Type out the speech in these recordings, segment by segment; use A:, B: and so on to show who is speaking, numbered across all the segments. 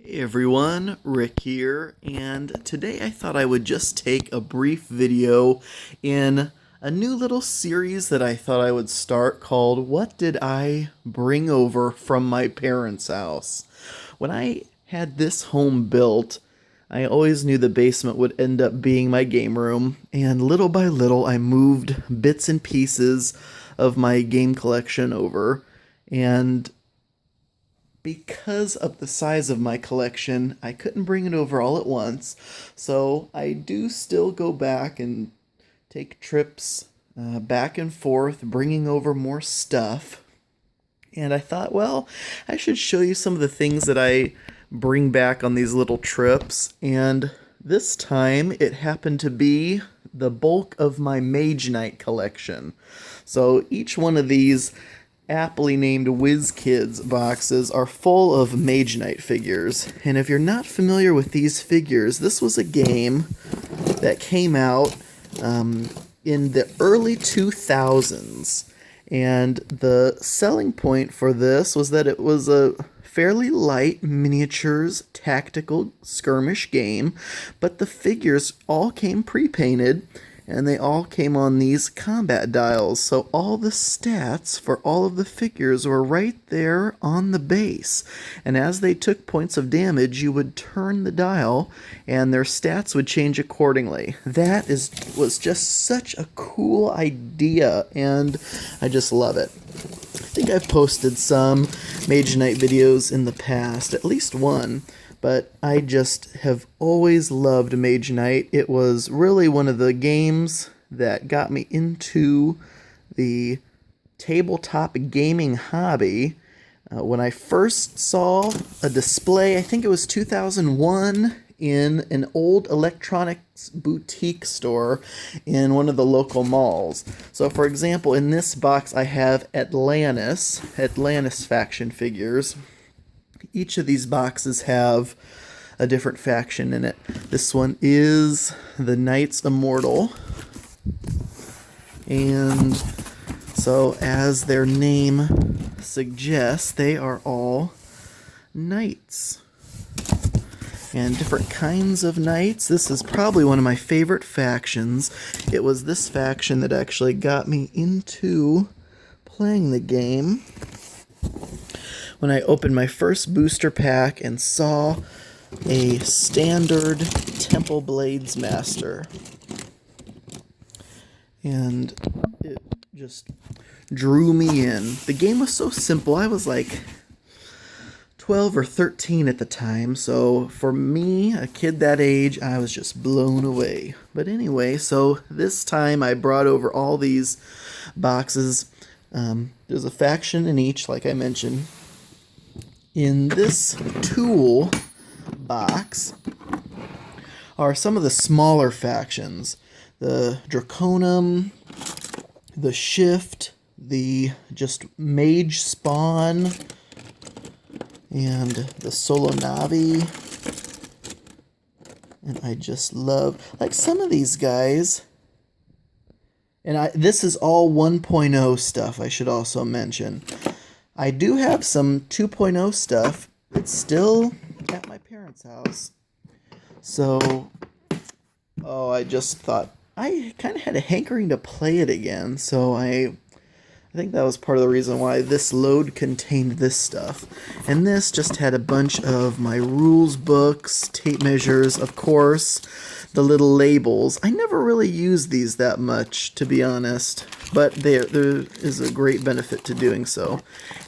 A: Hey everyone, Rick here, and today I thought I would just take a brief video in a new little series that I thought I would start called What Did I Bring Over from My Parents' House? When I had this home built, I always knew the basement would end up being my game room, and little by little I moved bits and pieces of my game collection over, and because of the size of my collection, I couldn't bring it over all at once. So I do still go back and take trips back and forth, bringing over more stuff. And I thought, well, I should show you some of the things that I bring back on these little trips. And this time it happened to be the bulk of my Mage Knight collection. So each one of these aptly named Whiz Kids boxes are full of Mage Knight figures. And if you're not familiar with these figures, this was a game that came out in the early 2000s. And the selling point for this was that it was a fairly light miniatures tactical skirmish game, but the figures all came pre-painted and they all came on these combat dials, so all the stats for all of the figures were right there on the base. And as they took points of damage, you would turn the dial, and their stats would change accordingly. Was just such a cool idea, and I just love it. I think I've posted some Mage Knight videos in the past, at least one. But I just have always loved Mage Knight. It was really one of the games that got me into the tabletop gaming hobby. When I first saw a display, I think it was 2001, in an old electronics boutique store in one of the local malls. So for example, in this box I have Atlantis faction figures. Each of these boxes have a different faction in it. This one is the Knights Immortal. And so as their name suggests, they are all knights. And different kinds of knights. This is probably one of my favorite factions. It was this faction that actually got me into playing the game. When I opened my first booster pack and saw a standard Temple Blades Master. And it just drew me in. The game was so simple. I was like 12 or 13 at the time, so for me, a kid that age, I was just blown away. But anyway, so this time I brought over all these boxes. There's a faction in each, like I mentioned. In this tool box are some of the smaller factions. The Draconum, the Shift, the just Mage Spawn, and the Solonavi. And I just love, like, some of these guys. And this is all 1.0 stuff, I should also mention. I do have some 2.0 stuff. It's still at my parents' house. So, I just thought, I kind of had a hankering to play it again. So I think that was part of the reason why this load contained this stuff. And this just had a bunch of my rules books, tape measures, of course, the little labels. I never really used these that much, to be honest, but there is a great benefit to doing so.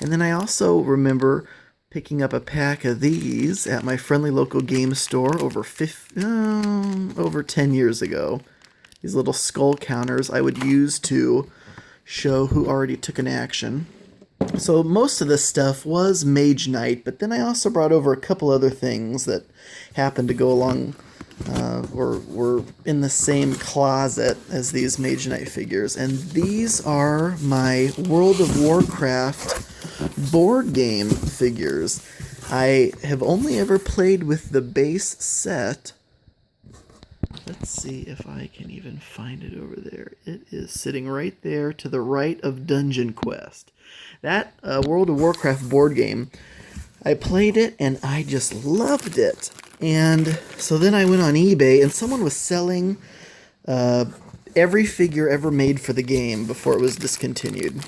A: And then I also remember picking up a pack of these at my friendly local game store over 10 years ago. These little skull counters I would use to show who already took an action. So most of this stuff was Mage Knight, but then I also brought over a couple other things that happened to go along or were in the same closet as these Mage Knight figures. And these are my World of Warcraft board game figures. I have only ever played with the base set. Let's see if I can even find it over there. It is sitting right there to the right of Dungeon Quest. That World of Warcraft board game, I played it and I just loved it. And so then I went on eBay and someone was selling every figure ever made for the game before it was discontinued.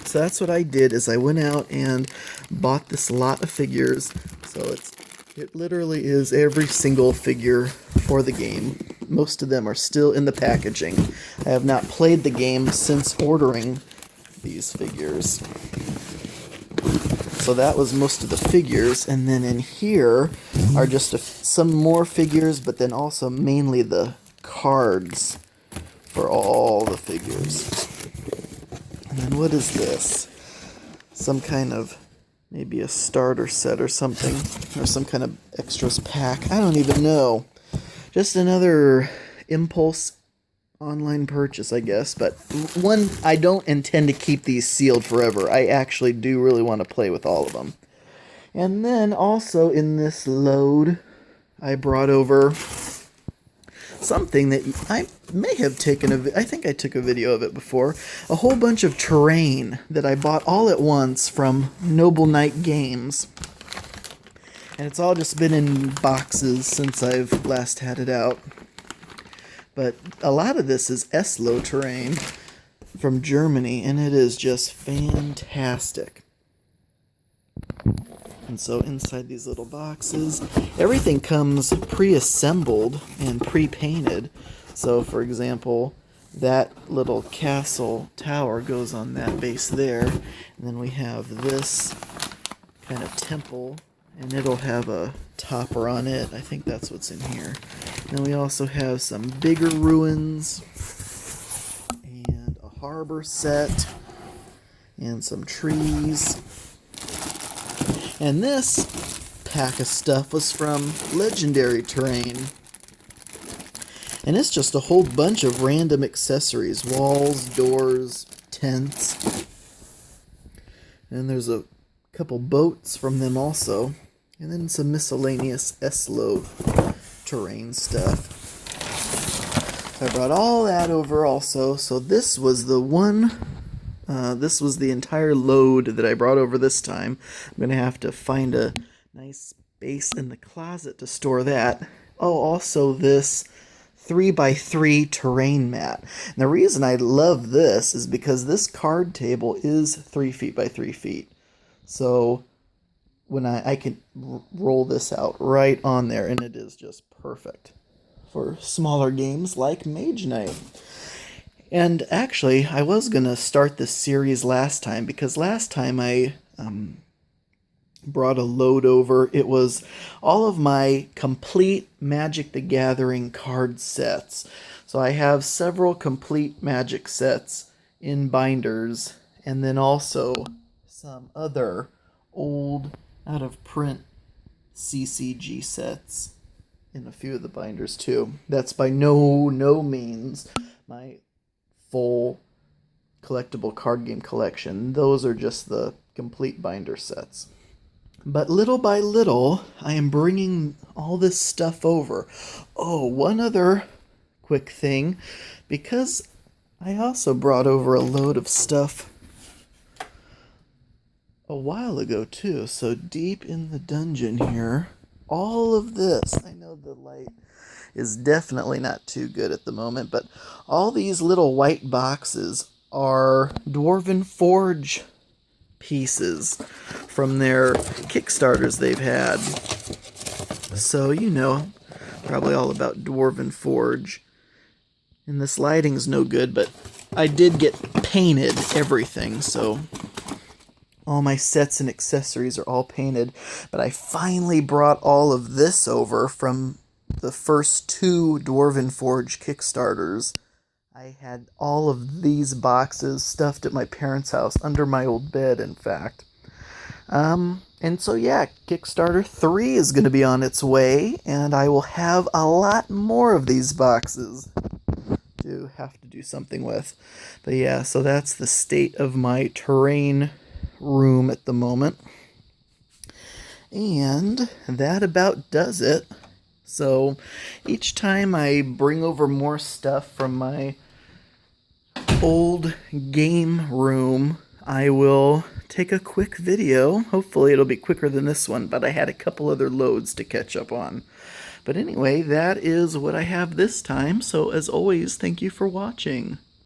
A: So that's what I did, is I went out and bought this lot of figures. So it literally is every single figure for the game. Most of them are still in the packaging. I have not played the game since ordering these figures. So that was most of the figures, and then in here are just some more figures, but then also mainly the cards for all the figures. And then what is this? Some kind of, maybe a starter set or something, or some kind of extras pack. I don't even know. Just another impulse online purchase, I guess, but one, I don't intend to keep these sealed forever. I actually do really want to play with all of them. And then also in this load, I brought over something that I may have taken I think I took a video of it before. A whole bunch of terrain that I bought all at once from Noble Knight Games. And it's all just been in boxes since I've last had it out. But a lot of this is Eslo terrain from Germany, and it is just fantastic. And so inside these little boxes, everything comes pre-assembled and pre-painted. So for example, that little castle tower goes on that base there. And then we have this kind of temple, and it'll have a topper on it. I think that's what's in here. Then we also have some bigger ruins, and a harbor set, and some trees. And this pack of stuff was from Legendary Terrain. And it's just a whole bunch of random accessories. Walls, doors, tents. And there's a couple boats from them also. And then some miscellaneous Eslo terrain stuff. So I brought all that over also. So this was the one... this was the entire load that I brought over this time. I'm going to have to find a nice space in the closet to store that. Oh, also this 3x3 terrain mat. And the reason I love this is because this card table is 3 feet by 3 feet. So when I can roll this out right on there, and it is just perfect for smaller games like Mage Knight. And actually, I was going to start this series last time, because last time I brought a load over. It was all of my complete Magic the Gathering card sets. So I have several complete Magic sets in binders, and then also some other old, out-of-print CCG sets in a few of the binders too. That's by no means my full collectible card game collection. Those are just the complete binder sets. But little by little, I am bringing all this stuff over. Oh, one other quick thing, because I also brought over a load of stuff a while ago too. So deep in the dungeon here, all of this, I know the light is definitely not too good at the moment, but all these little white boxes are Dwarven Forge pieces from their Kickstarters they've had. So, you know, probably all about Dwarven Forge. And this lighting's no good, but I did get painted everything, so all my sets and accessories are all painted. But I finally brought all of this over from the first two Dwarven Forge Kickstarters. I had all of these boxes stuffed at my parents' house, under my old bed, in fact. And so, yeah, Kickstarter 3 is going to be on its way, and I will have a lot more of these boxes to have to do something with. But yeah, so that's the state of my terrain room at the moment. And that about does it. So each time I bring over more stuff from my old game room, I will take a quick video. Hopefully it'll be quicker than this one, but I had a couple other loads to catch up on. But anyway, that is what I have this time, so as always, thank you for watching.